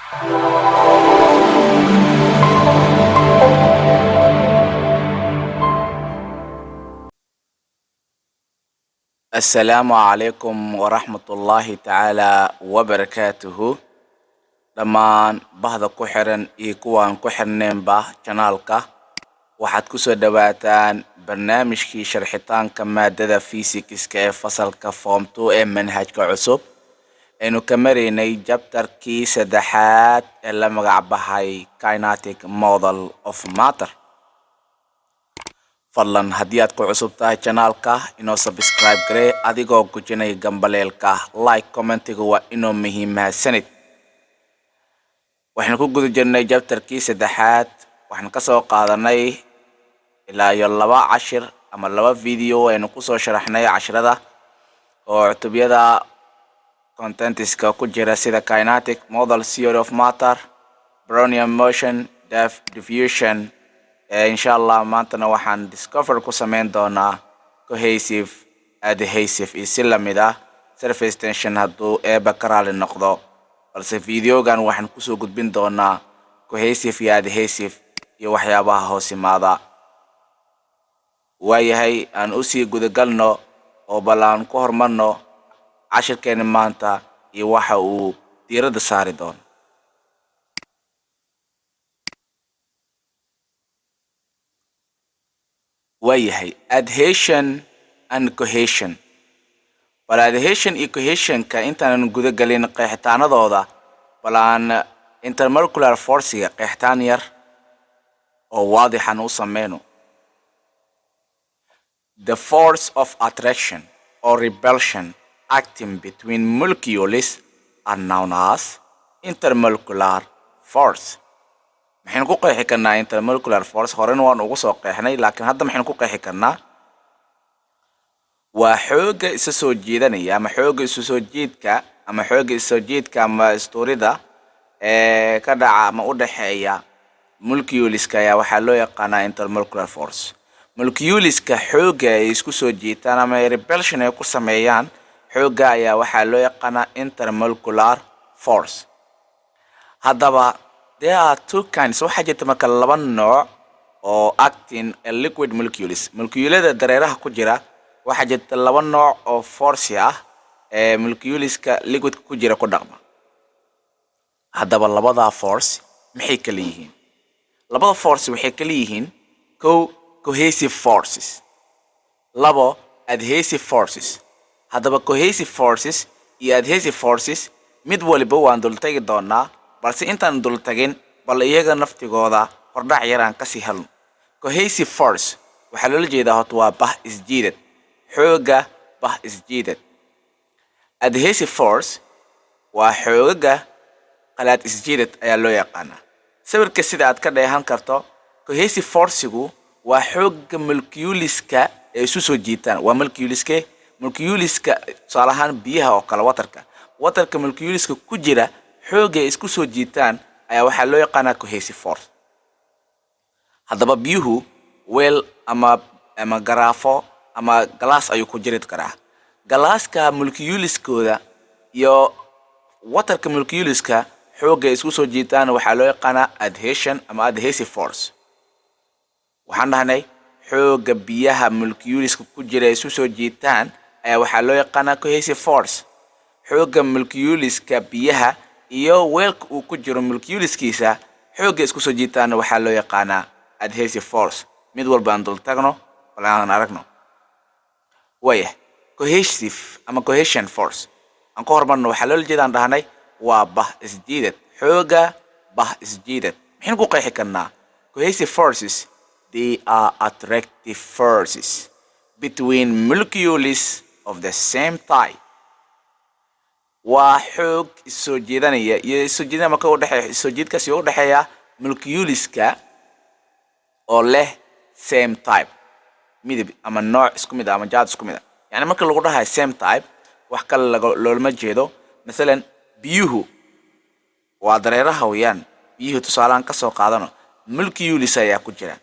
السلام عليكم ورحمة الله تعالى وبركاته. dhammaan bahda ku xiran iyo kuwaan ku xirneenba janaalka waxaad ku soo dhawaataan barnaamijkii sharxitaanka maadada fisikska ee fasalka form 2 ee manhajka cusub aynu ka maraynay jabtarkii saddexaad ee la magac baxay kinetic model of matter. fadlan haddii aad ku cusub tahay janaalka inoo subscribe garee adigoo gujinaya gambaleelka like commentiga waa inoo muhiimahadsanid. waxaan ku guda jirnay jabtarkii saddexaad waxaan ka soo qaadanay ilaa iyo 2 cashir ama 2 video aynu ku soo sharaxnay casharada oo cutubiyada contentiska ku jira sida kinetic model theory of matter, Brownian motion, diffusion. insha Allah maantana waxaan discover ku sameyn doonaa cohesive, adhesive iyo si lamid ah surface tension hadduu eeba ka raali noqdo. balse videogan waxaan kusoo gudbin doonaa cohesive iyo adhesive iyo waxyaabaha hoos imaada. waayahay aan usii gudagalno oo balaan ku hormarno cashirkeena maanta iyo waxa uu diiradda saari doono. waayahay adhesion and cohesion. bal adhesion iyo cohesionka intaan guda galin qeexitaanadooda balaan intermolecular force-ga qeexitaan yar oo waadixan u sameyno. The force of attraction or repulsion acting between molecules are known as intermolecular force. maxaynu ku qeexi karnaa intermolecular force? horena waan ugu soo qeexnay laakiin hadda maxaynu ku qeexi karnaa? waa xooga isa soo jeedanaya ama xooga isu soo jeedka ama xooga isu soo jeedka ama istorida ee ka dhaca ama u dhaxeeya moleculeska ayaa waxaa loo yaqaanaa intermolecular force. moleculeska xooga ay isku soo jeetaan ama repulsion ay ku sameeyaan xooga ayaa waxaa loo yaqaanaa intermolecular force. haddaba there are two kinds. waxaa jirta marka 2 nooc oo acting liquid molecules. moleculada dareeraha ku jira waxaa jirta 2 nooc oo force ah ee moleculeska liquidka ku jira ku dhaqma. haddaba labada force maxay kala yihiin? labada force waxay kala yihiin cohesive forces, 2 adhesive forces. haddaba cohesive forces iyo adhesive forces mid waliba waan dul tagi doonaa, balse intaan dul tagin bal iyaga naftigooda hordhac yaraan ka sii helno. cohesive force waxaa loola jeedaa horta waa bah isjiidad, xooga bah isjiidad. adhesive force waa xooga qalaad isjiidad ayaa loo yaqaanaa. sawirka sida aad ka dheehan karto cohesive force-gu waa xooga moleculeska ee isu soo jiitaan. waa moleculeska tusaale ahaan biyaha oo kale waterka moleculeska ku jira xooga ay isku soo jiitaan ayaa waxaa loo yaqaanaa cohesive force. haddaba biyuhu weel ama garaafo ama glass ayuu ku jiri karaa. galaaska moleculeskooda iyo waterka moleculeska xooga ay isku soo jiitaan waxaa loo yaqaanaa adhesion ama adhesive force. waxaan dhahnay xooga biyaha moleculeska ku jira ay isu soo jiitaan ayaa waxaa loo yaqaanaa cohesive force. xooga moleculeska biyaha iyo weelka uu ku jiro moleculeskiisa xooga isku soo jiitaan waxaa loo yaqaanaa adhesive force. mid walba aan dul tagno balaan aragno. waayahay cohesive ama cohesion force aan ku hormarno waxaa loola jeedaan dhahnay waa bah isjiidad, xooga bah isjiidad. maxaynu ku qeexi karnaa? cohesive forces they are attractive forces between molecules of the same type. waa xoog isoo jeedanaya iyo isoo jeedana marka u dhaxeeyo isoo jeedkaasi u dhaxeeya moleculeska oo leh same type, midab ama nooc isku mid ah ama jaad isku mid ah. yani marka lagu dhahayo same type wax kale loolama jeedo. masalan biyuhu waa dareeraha weeyaan. biyuhu tusaalaan ka soo qaadano molecules ayaa ku jira.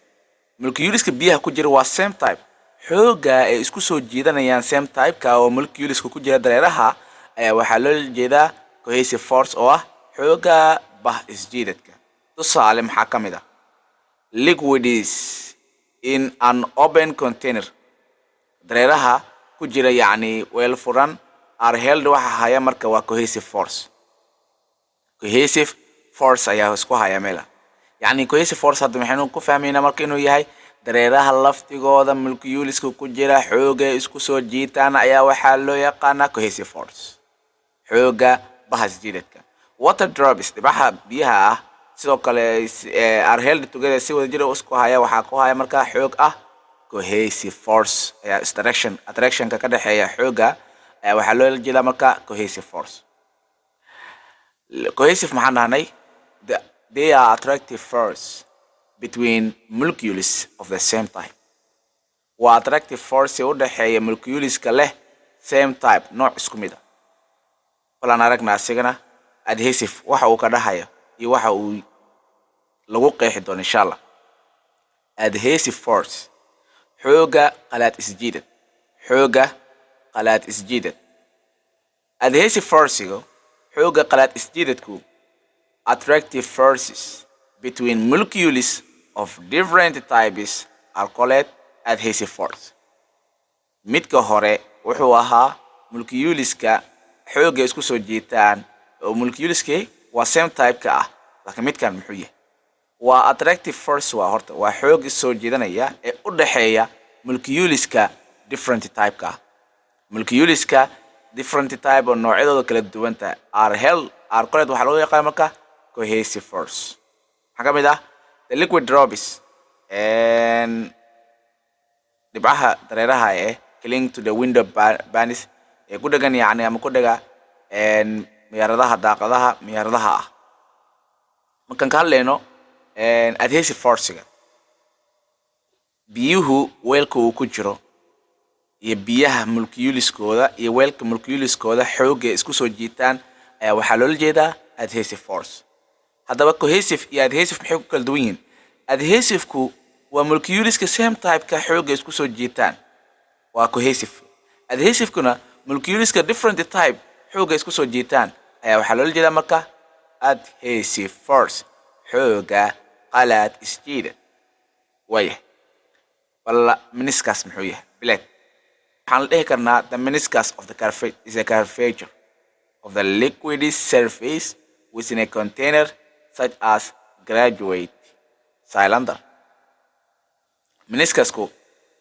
moleculeska biyaha ku jira waa same type. xooga ay isku soo jeedanayaan same type-ka oo moleculeska ku jira dareeraha ayaa waxaa loo jeedaa cohesive force oo ah xooga bah isjiidadka. Tusaale maxaa ka mid ah liquids in an open container dareeraha ku jira yacni weel furan are held waxa haya marka waa cohesive force. Cohesive force ayaa isku haya meela. yacni cohesive force hadda maxaynu ku fahmaynaa marka inuu yahay dareeraha laftigooda moleculeska ku jira xooga isku soo jiitaan ayaa waxaa loo yaqaanaa cohesive force. xooga bahas jiidadka. Water drops dhibaxa biyaha ah sidoo kale are held together si wada jira isku haya waxaa ku haya marka xoog ah cohesive force ayaa attractionka ka dhaxeeya xooga ayaa waxaa loo jeedaa marka cohesive force. Cohesive maxaan dhahnay they are attractive force between molecules of the same type. waa attractive force u dhaxeeya moleculeska leh same type nooc isku mid ah. balan aragna asigana adhesive waxa uu ka dhahayo iyo waxa uu lagu qeexi doono insha Allah. Adhesive force xooga qalaad isjiidad. xooga qalaad isjiidad. Adhesive force xooga qalaad isjiidadku attractive forces between molecules of different types are called adhesive force. midka hore wuxuu ahaa moleculeska xooga isku soo jiitaan oo moleculeska waa same type ka ah laakiin midkan muxuu yahay waa attractive force waa horta waa xoog soo jiidanaya ee u dhaxeeya moleculeska different type ka. moleculeska different type oo noocyadooda kala duwan tahay are called waxa loo yaqaan marka cohesive force. maxaa ka mid ah the liquid drops and dhibaha dareeraha cling to the window panes ee ku dhagan yacni ama ku dhaga miyaaradaha daaqadaha miyaaradaha ah. markaan ka hadlayno adhesive force-ga biyuhu weelka uu ku jiro iyo biyaha moleculeskooda iyo weelka moleculeskooda xooga isku soo jiitaan ayaa waxaa loola jeedaa adhesive force. haddaba cohesive iyo adhesive maxay ku kala duwan yihiin? adhesive-ku waa moleculeska same type ka xooga isku soo jiitaan waa cohesive. adhesive-kuna moleculeska different type xooga isku soo jiitaan ayaa waxaa loola jeedaa marka adhesive force xooga qalaad isjiidad. waya walla meniscus muxuu yahay bileed waxaan dhihi karnaa the meniscus of the curvature is a curvature of the liquid surface within a container such as graduate cylinder. meniscusku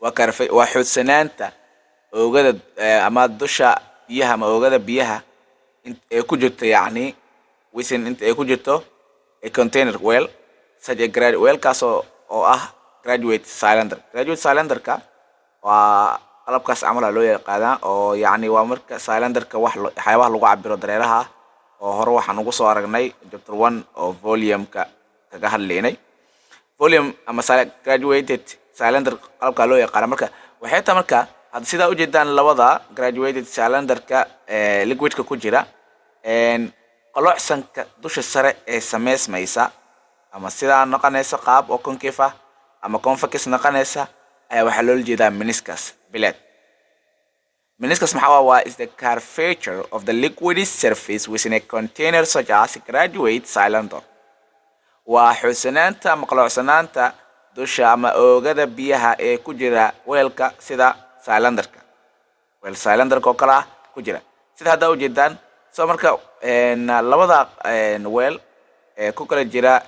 waa xoodsanaanta oogada ama dusha biyaha ama oogada biyaha ee ku jirta yacni within inta ay ku jirto a container well such a weelkaas oo ah graduate cylinder. graduate cylinderka waa qalabkaas camal loo yaqaanaa oo yacni waa marka cylinderka waxyaabaha lagu cabiro dareeraha oo hore waxaan ugu soo aragnay chapter 1 oo volume-ka kaga hadlaynay. volume ama graduated cylinder qalabka loo yaqaan marka waxay tahay marka hadda sidaa u jeedaan labada graduated cylinderka liquidka ku jira qalocsanka dusha sare ee sameysmaysa ama sidaa noqonaysa qaab oo concave ah ama convex noqonaysa ayaa waxaa loola jeedaa meniscus bileed. meniscus maxaa waa is the curvature of the liquid surface within a container such as graduate cylinder. waa xoodsanaanta ama qaloocsanaanta dusha ama oogada biyaha ee ku jira weelka sida cylinderka. weel cylinderka oo kale ah ku jira sida hadda u jeedaan. soo marka labada weel ee ku kala jira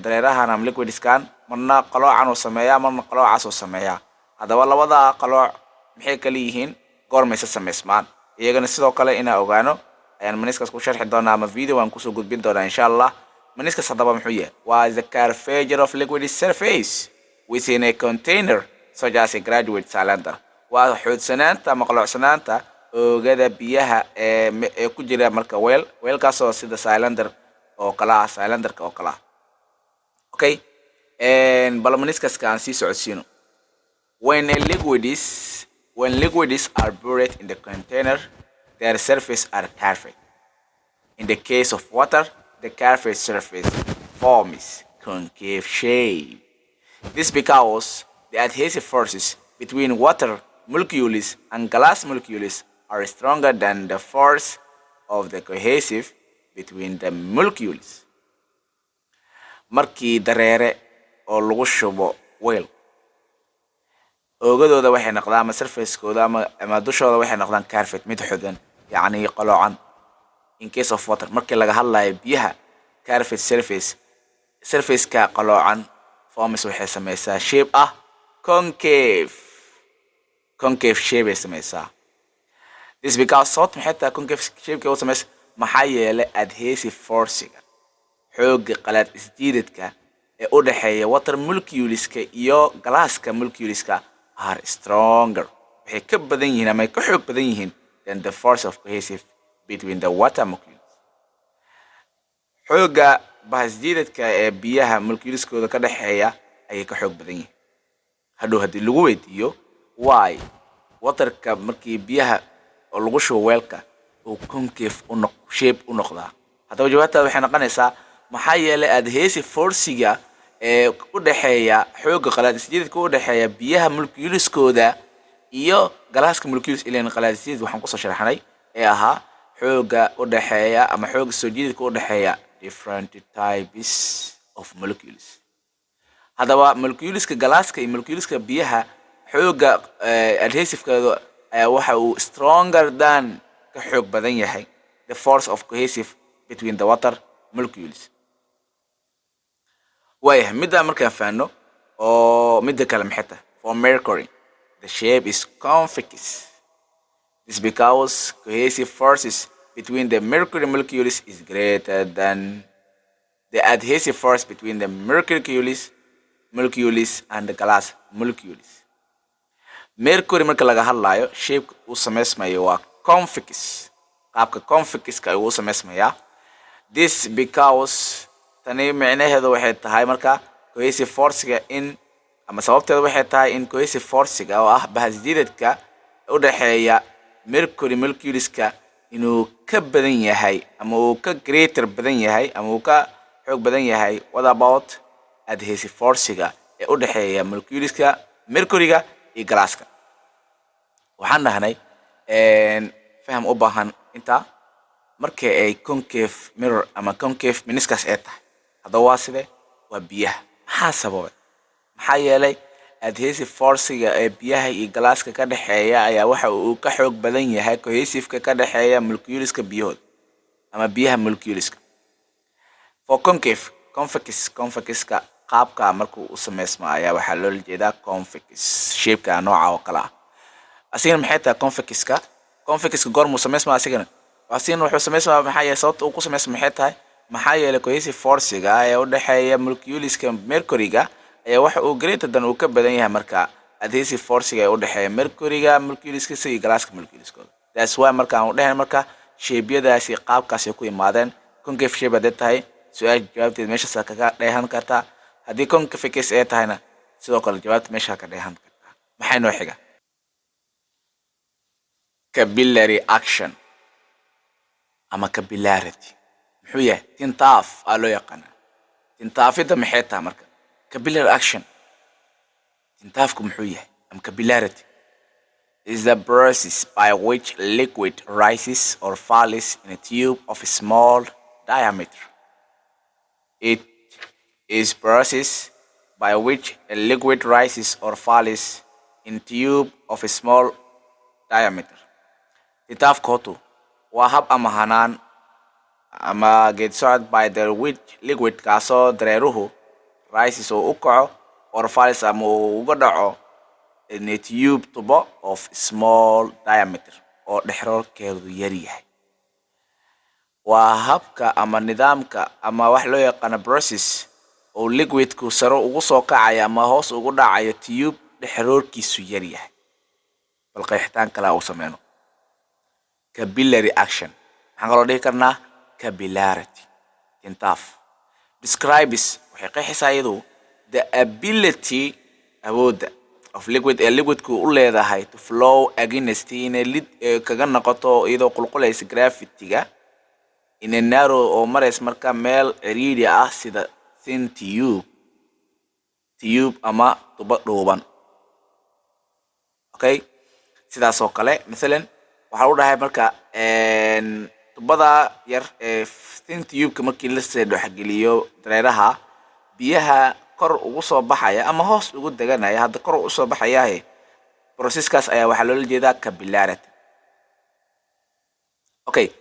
dareerahan ama liquidskan marna qaloocan oo sameeya marna qaloocaas oo sameeya. haddaba labada qalooc maxay kala yihiin goormaysa sameysmaan iyagana sidoo kale inaan ogaano ayaan meniscus ku sharxi doonaa ama video aan kusoo gudbin doonaa insha Allah. meniscus haddaba muxuu yahay waa the curvature of liquid surface within a container such as a graduate cylinder. waa xoodsanaanta ama qaloocsanaanta oogada biyaha ee ku jira marka weelkaas oo sida cylinder oo kala ah cylinderka oo kala ah. okay bal meniscus aan sii socodsiino. when liquids are buried in the container their surface are curved. in the case of water the curved surface forms concave shape. this because the adhesive forces between water molecules and glass molecules are stronger than the force of the cohesive between the molecules. markii dareere oo lagu shubo weel oogadooda waxay noqdaan ama surface-kooda ama dushooda waxay noqdaan carpet mid xodan yacni qaloocan. In case of water markii laga hadlayo biyaha carpet surface-ka qaloocan forms waxay samaysaa shape ah concave shape ay samaysaa. This because salt maxay tahay concave shape-ka u samaysa maxaa yeelay adhesive force-ga xoogga qalaad isjiidadka ee u dhaxeeya water molecules-ka iyo galaaska molecules-ka are stronger. Waxay ka badan yihiin ama ka xoog badan yihiin than the force of cohesive between the water molecules. Xoogga bahasjiidadka ee biyaha molecules-kooda ka dhaxeeya ayay ka xoog badan yihiin. Hadhow haddii lagu weydiiyo why waterka markii biyaha oo lagu shubo weelka uu concave shape u noqdaa, haddaba jawaabtaada waxay noqonaysaa maxaa yeelay adhesive force-ga ee u dhaxeeya xoogga qalaad isjiidadka u dhaxeeya biyaha molecules-kooda iyo galaaska molecules ileen qalaad isjiidad waxaan kusoo sharaxnay ee ahaa xoogga u dhaxeeya ama xoogga soo jiidadka u dhaxeeya different types of molecules. haddaba moleculeska galaaska iyo moleculeska biyaha xoogga adhesive-kooda waxa uu stronger than ka xoog badan yahay the force of cohesive between the water molecules. waayahay midda markaan faano oo midda kale maxay tahay for mercury the shape is convex. This because cohesive forces between the mercury molecules is greater than the adhesive force between the molecules and the glass molecules. Mercury marka laga hadlayo shape uu sameysmayo waa convex. qaabka convex-ka uu sameysmaya. This because tani macnaheedu waxay tahay marka cohesive force-ga in ama sababteedu waxay tahay in cohesive force-ga oo ah bahasjiidadka u dhaxeeya mercury molecules-ka inuu ka badan yahay ama uu ka greater badan yahay ama uu ka xoog badan yahay. What about adhesive force-ga ee u dhaxeeya molecules-ka mercury-ga iyo galaaska? waxaan nahnay faham u baahan inta markii ay concave mirror ama concave meniscus ay tahay. haddaba waa sidee waa biyaha maxaa sababay maxaa yeelay adhesive force-ga ee biyaha iyo galaaska ka dhaxeeya ayaa waxa uu ka xoog badan yahay cohesive-ka ka dhaxeeya molecules-ka biyahooda ama biyaha molecules-ka. For convex-ka qaabka markuu u sameysmo ayaa waxaa loola jeedaa convex shape-ka nooca oo kale ah. asigana maxay tahay convex-ka goormuu sameysmaa asigana wuxuu sameysmaa maxaa yeelay sababta uu ku sameysmo maxay tahay maxaa yeelay cohesive force-ga ee u dhaxeeya molecules-ka mercury-ga ayaa waxa uu greater than uu ka badan yahay marka adhesive force-ga ee u dhaxeeya mercury-ga molecules-ka iyo galaaska molecules-kooda. That's why markaan u dhahayn marka shape-yadaasi qaabkaasi ku yimaadeen. concave shape haddii tahay su-aal jawaabteed meeshaas kaga dheehan kartaa. haddii convex ay tahayna sidoo kale jawaabta meesha ka dheehan kartaa. maxay noo xiga? capillary action ama capillarity muxuu yahay? tintaaf aa loo yaqaanaa. tintaafida maxay tahay marka? capillary action tintaafku muxuu yahay ama capillarity is the process by which liquid rises or falls in a tube of a small diameter. It is process by which a liquid rises or falls in tube of a small diameter. tintaafkoodu waa hab ama hanaan ama geed socod by the liquid kaasoo dareeruhu rises oo u kaco or falls ama uu uga dhaco in a tube tubo of small diameter oo dhexroorkeedu yar yahay. waa habka ama nidaamka ama wax loo yaqaan process oo liquidku sare ugu soo kacayo ama hoos ugu dhacayo tube dhexroorkiisu yar yahay. bal qeexitaan kale oo sameeyno capillary action maxaan kaloo dhihi karnaa capillarity. tintaaf describes waxay qeexaysaa iyadu the ability awoodda of liquidku u leedahay to flow against inay kaga noqoto iyadoo qulqulaysa gravity-ga in a narrow oo marays marka meel ciriiri ah sida thin tube ama tubo dhuuban. okay sidaas oo kale maalan waxaa u dhahay marka tubada yar ee thin tube-ka markii la soo dhexgeliyo dareeraha biyaha kor ugu soo baxaya ama hoos ugu deganaya hadda kor u soo baxaya processkaas ayaa waxaa loola jeedaa capillarity. Okay,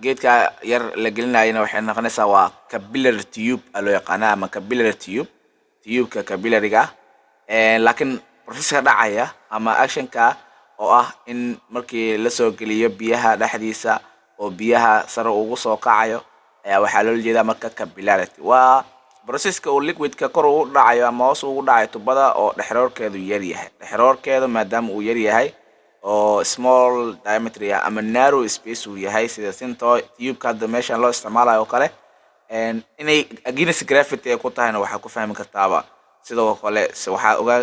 geedka yar la gelinayana waxay noqonaysaa waa capillary tube loo yaqaana ama capillary tube-ka capillary-ga. Laakiin processka dhacaya ama actionka oo ah in markii la soo geliyo biyaha dhexdiisa oo biyaha sare ugu soo kacayo ayaa waxaa loola jeedaa marka capillarity. Waa processka uu liquidka kor ugu dhacayo ama hoos ugu dhacayo tubada oo dhexroorkeedu yar yahay. Dhexroorkeedu maadaama uu yar yahay oo small diameter ama narrow space uu yahay sida sinto tube-ka hadda meeshan loo isticmaalayo kale, inay against gravity ay ku tahayna waxaa ku fahmi kartaaba. sidoo kale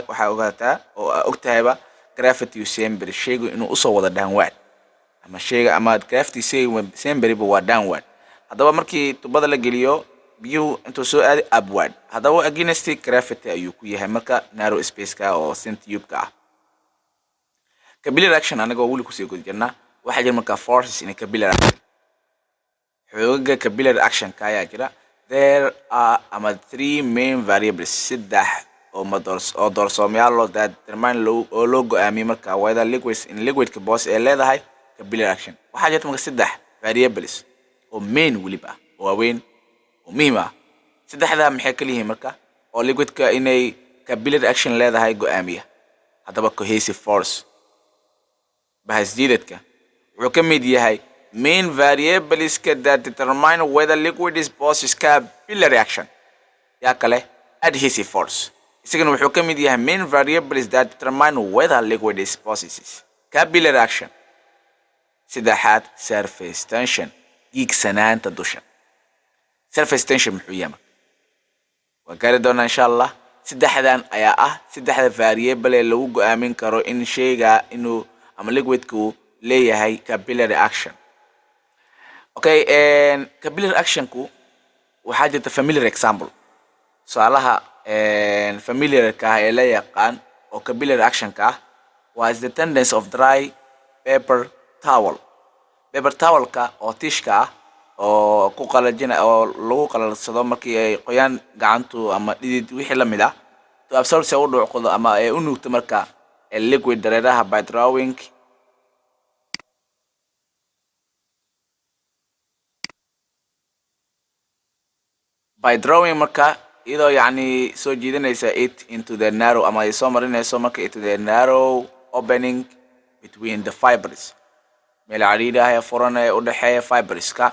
waxaa ogaataa oo ogtahayba gravity sempre shaygu inuu usoo wada downward ama shayga ama gravity sempre waa downward. haddaba markii tubada la geliyo biyuhu intuu soo aaday upward, haddaba against gravity ayuu ku yahay marka narrow space-ka oo sin tube-ka ah. Capillary action anagoo weli kusii guda jirnaa waxaa jira marka forces in capillary action. Xoogaga capillary action-ka ayaa jira. There are three main variables, saddex oo doorsoomayaal loo determine oo loo go'aamiyo marka whether liquids in liquidka boos ee leedahay capillary action. waxaa jirta marka saddex variables oo main weliba oo waaweyn oo muhiim ah. saddexdaa maxay kala yihiin marka oo liquidka inay capillary action leedahay go'aamiya? haddaba cohesive force bahasjiidadka wuxuu ka mid yahay main variables that determine whether liquid is possesses capillary action. yaa kale adhesive force, isagana wuxuu ka mid yahay main variables that determine whether liquid is possesses capillary action. saddexaad surface tension, giigsanaanta dusha. surface tension muxuu yahay marka? waa gaari doonaa insha allah. saddexdan ayaa ah saddexda variable ee lagu go'aamin karo in shayga inuu ama liquidku leeyahay capillary action. Okay, capillary actionku waxaa jirta familiar example. Tusaalaha familiar-ka ee la yaqaan oo capillary action-ka ah was the tendency of dry paper towel. Paper towel-ka oo tishka ah oo ku qalajina oo lagu qalalsado markii ay qoyaan gacantu ama dhidid wixii la mid ah to absorb se u dhuuqdo ama ay u nuugto marka liquid dareeraha by drawing marka iyadoo yacni soo jiidanaysa it into the narrow ama ay soo marinayso marka into the narrow opening between the fibers, meel cariiri ah ee furan ee u dhexeeya fiberska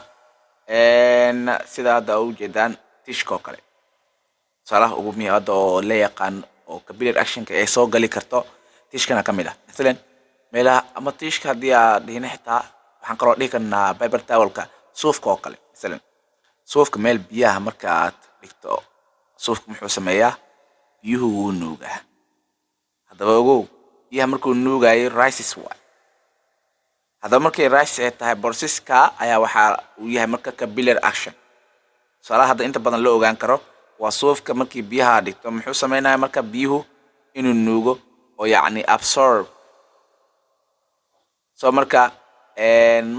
sida hadda u jeedaan tishka oo kale. tusaalaha ugu muhiim hadda oo la yaqaan oo capillary actionka ay soo gali karto tishkana ka mid ah. masalan meelaha ama tishka haddii aad dhihina xitaa waxaan kaloo dhihi karnaa paper towelka suufka oo kale. masalan suufka meel biyaha marka aad dhigto suufka muxuu sameeyaa? biyuhu wuu nuugaa. haddaba ogow biyaha markuu nuugayo rises waay. haddaba markay rises ay tahay processka ayaa waxaa uu yahay marka capillary action. tusaalaha hadda inta badan loo ogaan karo waa suufka markii biyaha dhigto muxuu sameynaya marka biyuhu inuu nuugo oo yacni absorb. so marka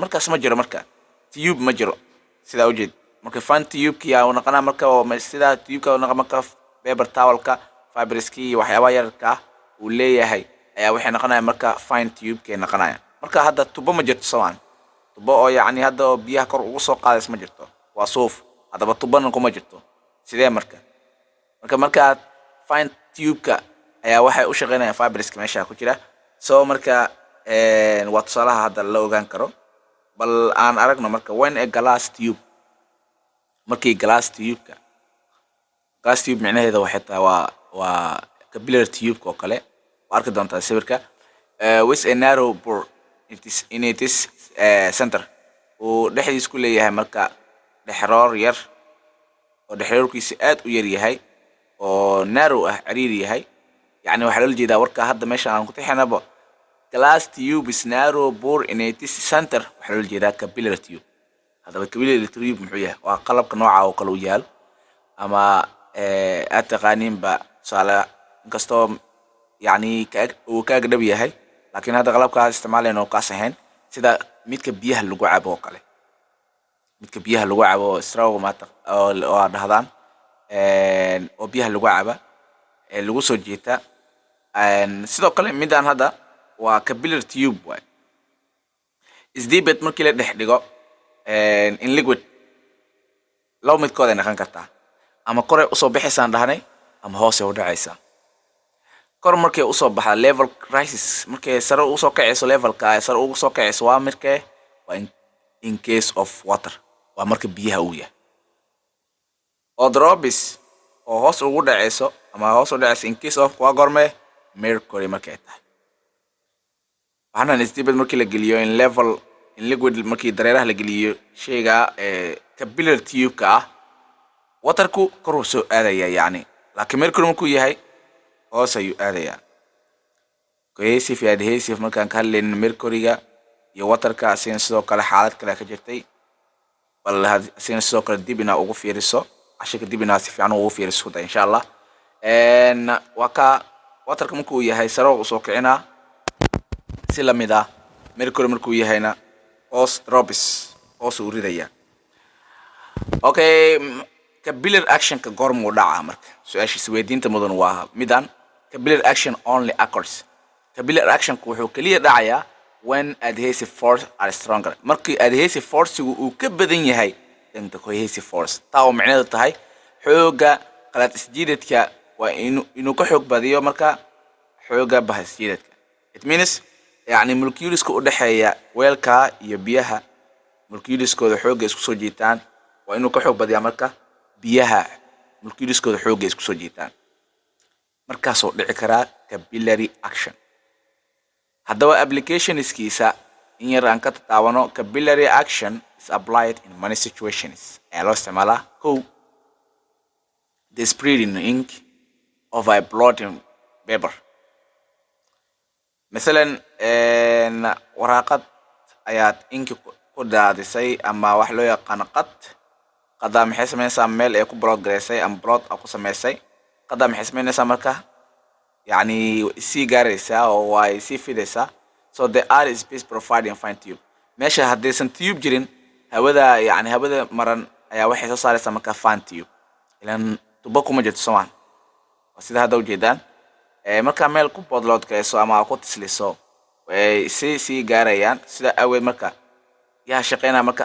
markaas ma jiro marka tube ma jiro sidaa ujeed marka fan tube-ki uu noqonaa marka oo sida tube-ka uu noqon marka paper towel-ka fiberski iyo waxyaabaha yarka uu leeyahay ayaa waxay noqonayaan marka fine tube-ka noqonayaan. marka hadda tubo ma jirto soomaan tubo oo yacni hadda oo biyaha kor ugu soo qaadays ma jirto, waa suuf. haddaba tubana kuma jirto sidee marka markaad fine tube-ka ayaa waxay u shaqeynayaan fiberska meesha ku jira. so marka waa tusaalaha hadda la ogaan karo. bal aan aragno marka when a glass tube, markii glass tube micnaheeda waxay tahay waa capillary tube oo kale. waa arki doontaa sawirka. with a narrow bore in its center, uu dhexdiis ku leeyahay marka dhexroor yar oo dhexroorkiisa aad u yar yahay oo narrow ah, cariiri yahay. yacni waxaa loola jeedaa warka hadda meesha aan ku tixinaba glass tube is narrow bore in its center, waxaa loola jeedaa capillary tube. haddaba capillary tube muxuu yahay? waa qalabka nooca oo kale u yaalo ama aad taqaaniinba. tusaale inkastoo yacni uu kaaga dhab yahay laakiin hadda qalabkaa isticmaalayna oo kaas ahayn sida midka biyaha lagu cabo oo kale. midka biyaha lagu cabo straw oo dhahdaan oo biyaha lagu caba lagu soo jiita sidoo kale midaan hadda waa capillary tube way isdiibad markii la dhex dhigo in liquid laba midkood ay noqon kartaa ama kore u soo bixisaan dhahnay ama hoos u dhacaysa kor markay u soo baxda level crisis markay sare u soo kacayso levelka sare ugu soo kacayso waa markay waa in case of water waa marka biyaha uu yahay oo drops oo hoos ugu dhacayso ama hoos u dhacayso in case of waa gorme mercury markay tahay waxaan isdiibad markii la geliyo in level in liquid markii dareeraha la geliyo shayga capillary tube ka waterku kor u soo aadaya yani laakiin mercury markuu yahay hoos ayuu aadaya cohesive iyo adhesive markaan ka hadlayno mercuryga iyo waterka asigana sidoo kale xaalad kale ka jirtay bal asigana sidoo kale dib inaa ugu fiiriso cashirka dib inaa si fiican ugu fiiriso insha Allah waa ka waterka markuu yahay sare u soo kicina si la mid ah mercury markuu yahayna hoos drops hoos u ridaya okay capillary action ka gormu dhaca marka su'aashiisa weydiinta mudan waa midaan capillary action only occurs capillary action wuxuu kaliya dhacaya when adhesive force are stronger markii adhesive force uu ka badan yahay than the cohesive force taa oo macnaheedu tahay xooga qalad isjiidadka waa inuu ka xoog badiyo marka xooga bahasjiidadka it means yani moleculeska u dhaxeeya weelka iyo biyaha moleculeskooda xooga isku soo jiitaan waa inuu ka xoog badiyaa marka biyaha moleculeskooda xooga isku soo jiitaan markaas oo dhici kara capillary action haddaba application iskiisa in yar aan ka taabano capillary action is applied in many situations ee loo isticmaalaa the spreading ink of a blotting paper مثلا waraaqad ayaad inki ku daadisay ama wax loo yaqaan qada maxay sameeysaa meel ay ku progressay am plot ku sameysay qada maxay sameeysaa marka yani si gaaraysa oo way si fidaysa so the air is space providing fine tube meesha hadaysan tube jirin hawada yani hawada maran ayaa waxay soo saaraysaa marka fine tube ilan tubo kuma jirto Soomaan sida hada u jeedaan marka meel ku podload kayso ama ku tisliso way si gaarayaan sida aweed marka yaa shaqeynaa marka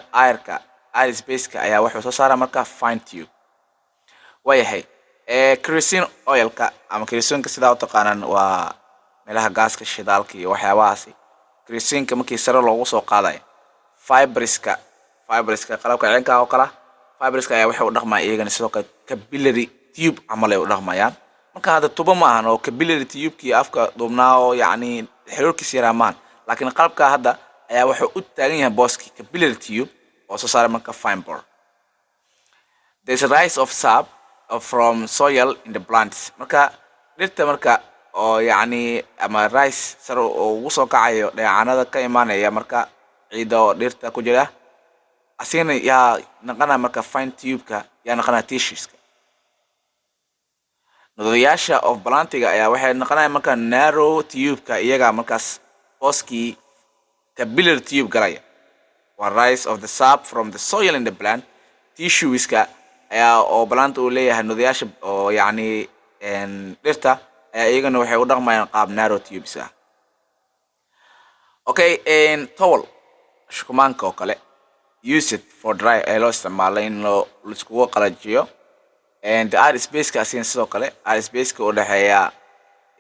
air space ka ayaa wuxuu soo saaraa marka fine tube wayahay kerosene oil ka ama kerosene ka sida u taqaanaan waa meelaha gaaska shidaalka iyo waxyaabahaasi kerosene ka markii sare loogu soo qaaday fiberska qalabka ciidanka oo kala fiberska ayaa wuxuu dhaqmaa iyagana sidoo kale capillary tube amal ay u dhaqmayaan marka hada tuba ma ahan oo capillary tube ki afka duubnaa oo yani xiriirkiisa yaraamaan laakiin qalabka hadda ayaa wuxuu u taagan yahay booski capillary tube oo soo saaray marka fine bore there's a rise of sap from soil in the plants marka dhirta marka oo yani ama rise sare oo ugu soo kacayo dheecaanada ka imaanaya marka ciida oo dhirta ku jira asigana yaa naqana marka fine tube ka yaa naqana tissues nodayaasha of plantiga ayaa waxay naqanayaan marka narrow tube ka iyaga markaas booski capillary tube galaya waa rise of the sap from the soil in the plant tissues ka ayaa oo plant uu leeyahay nodayaasha oo yani dhirta ayaa iyagana waxay u dhaqmayaan qaab narrow tubes okay towel shukumaanka oo kale use it for dry ee loo isticmaalo in loo isku qalajiyo and the air space ka asin sidoo kale air space ka u dhaxeeya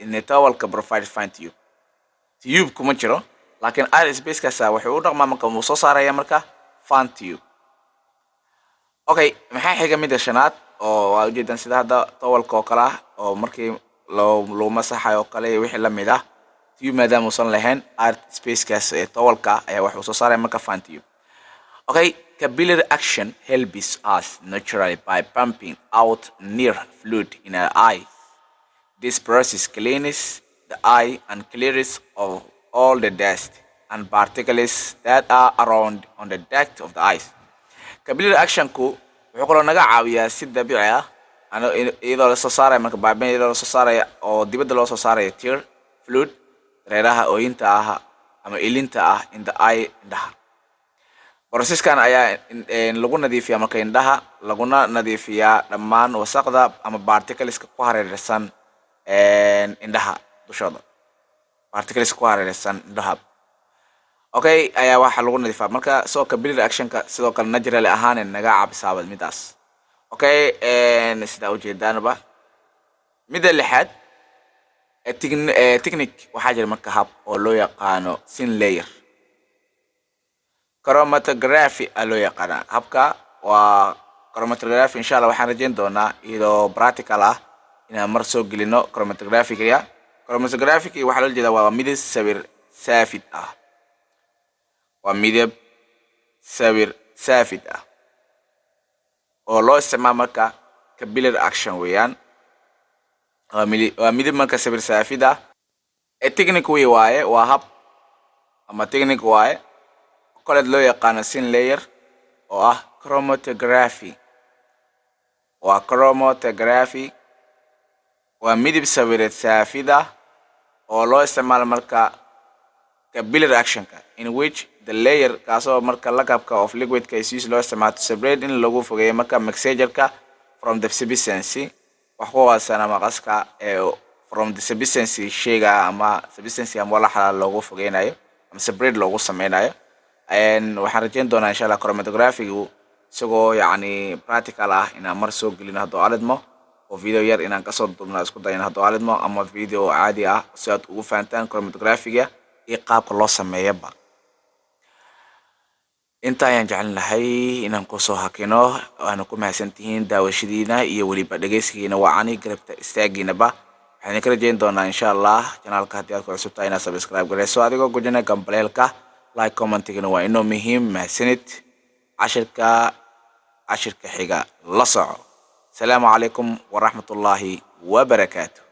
in the towel ka provide fine tube kuma jiro laakiin air space ka saa wuxuu u dhaqmaa marka uu soo saaraya marka fine tube okay maxay xiga mid shanaad oo waa ujeedan sida hada towel ka oo kala oo markii loo masaxayo kale wixii la mid ah tube maadaama uusan lahayn air space ka ee towel ka ayaa wuxuu soo saaraya marka fine tube okay capillary action helps us naturally by pumping out near fluid in our eye. This process cleans the eye and clears of all the dust and particles that are around on the depth of the eyes. Capillary action ku wuxuu kaloo naga caawiyaa si dabiici ah iyadoo la soo saarayo marka baabeen iyadoo la soo saarayo oo dibadda loo soo saarayo tear fluid dareeraha ooyinta ah ama ilinta ah in the eye indhaha Processkan ayaa lagu nadiifiyaa marka indhaha laguna nadiifiyaa dhammaan wasaqda ama particleska ku hareeraysan indhaha dushooda. Particles ku hareeraysan indhaha. Okay, ayaa waxa lagu nadiifiyaa marka soo capillary actionka sidoo kale natural ahaan naga caabisaabad midaas. Okay, sida ujeedaanba midda lixaad technique waxaa jira marka hab oo loo yaqaano thin layer chromatography loo yaqaana. Habka waa chromatography insha Allah waxaan rajayn doonaa iyadoo practical ah inaan mar soo gelino chromatography-ga. Chromatography waxaa la jeedaa waa midab sawir saafid ah. Waa midab sawir saafid ah oo loo isticmaalo marka capillary action weeyaan. Waa midab marka sawir saafid ah. Technique waaye waa hab ama technique waaye kale loo yaqaano thin layer oo ah chromatography. Waa chromatography waa midab sawir saafid ah oo loo isticmaalo marka capillary actionka in which the layer kaasoo marka lakabka of liquidka is used loo isticmaalo to separate in lagu fogeeyo marka mixture-ka from the substance wax ku waasana maqaska from the substance shayga ama substance ama walaxa loogu fogeynayo ama separate loogu sameynayo. Waxaan rajayn doonaa insha Allah chromatography-gu isagoo yacni practical ah inaan mar soo gelino hadduu aalidmo oo video yar inaan kasoo duubno isku dayno hadduu aalidmo ama video caadi ah si aad ugu fahantaan chromatography-ga iyo qaabka loo sameeyaba. Inta ayaan jeclan lahay inaan kusoo hakino waana ku mahadsantihiin daawashadiina iyo weliba dhegeysigiina wacani garabta istaagiinaba. waxaan ka rajayn doonaa insha Allah channelka haddii aad ku cusub tahay inaad subscribe gareyso adigoo gujinaya gambaleelka like commentigana waa inoo muhiim. mahadsanid. cashirka xiga la soco. Salaamu calaykum waraxmatullaahi wabarakaatuh.